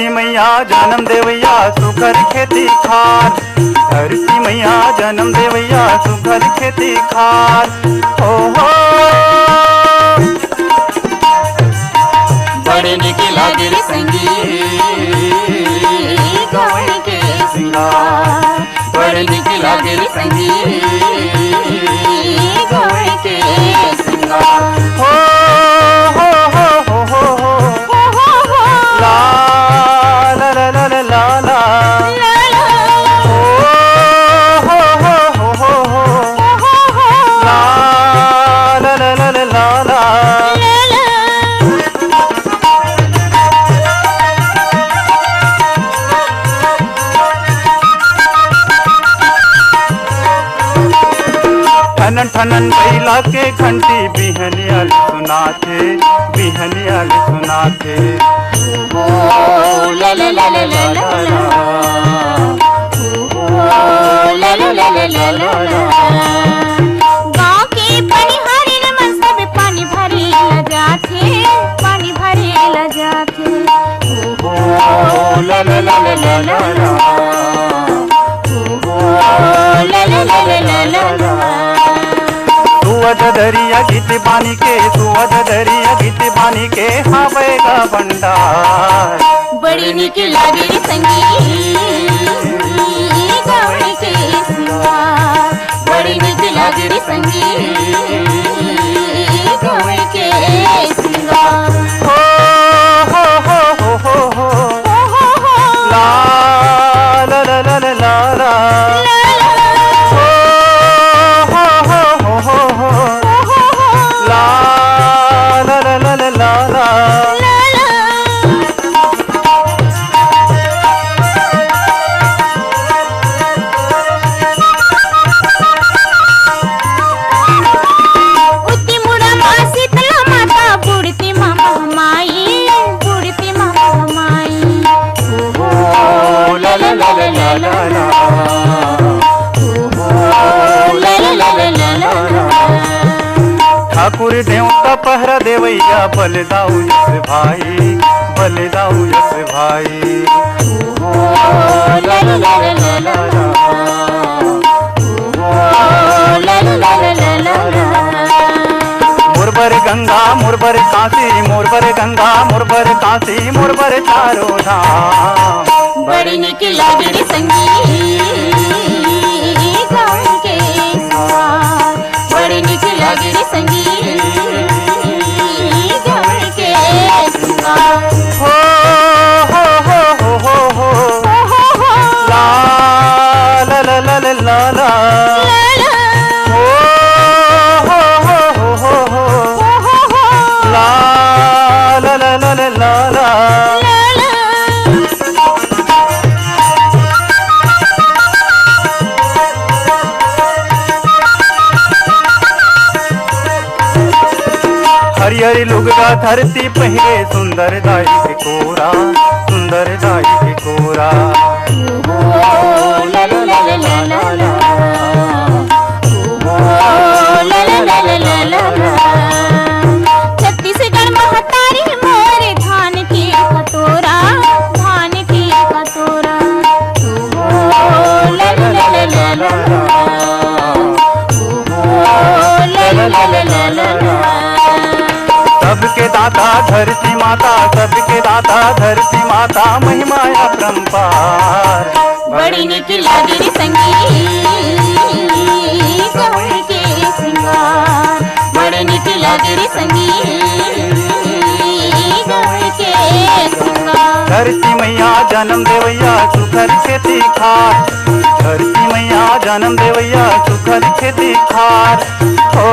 धरती मैया जन्म देवैया सुखर खेती खार। धरती मैया जन्म देवैया सुखर खेती खार। हो बड़े निक लागे रे संगी गौरी के सिंगार। बड़े निक लागे रे संगी गौरी के सिंगार। हो ला ला ला ला ला ला ला। ठनन ठनन बैला के घंटी बिहनियल सुनाथे, बिहनियल सुनाथे। ला ला ला ला ला ला ला ला ला ला ला। गाँव के पनिहारी न मन सब पानी भरे ला जाथे, पानी भरे ला जाथे। ला ला ला ला ला ला ला ला ला ला ला। सुवध दरिया गीत बानी के, सुवध दरिया गीत बानी के हावेगा भंडार। बड़ी निक लागे रे संगी गौरी के सिंगार। बड़ी निक लागे रे संगी गौरी के सिंगार। ला ला ला ला ला ला ला। ठाकुर देवता पहरा देवैया बल दाऊ यस भाई, बल दाऊ यस भाई। मुरबर गंगा मुरबर काशी, मुरबर गंगा मुरबर काशी, मुरबर चारों धाम। बड़ी निक लागे रे संगी गौरी के सिंगार। बड़ी निक लागे रे संगी गौरी के सिंगार। ला ला ला ला ला ला ला। ला ला ला ला ला ला। हरिहरी लुगड़ा धरती पहिरे सुंदर दाई के कोरा, सुंदर दाई के कोरा। ला ला ला ला ला ला ला ला ला। छत्तीसगढ़ महतारी मोरे धान की कटोरा, धान की कटोरा। ला ला ला ला ला ला ला ला ला ला। सबके दाता धरती माता, सबके दाता धरती माता, महिमा अपरंपार। बड़ी निक लागे रे संगी गौरी के सिंगार। बड़ी निक लागे रे संगी गौरी के सिंगार। धरती मैया जन्म देवैया सुखर खेती खार। धरती मैया जन्म देवैया सुखर खेती खार। हो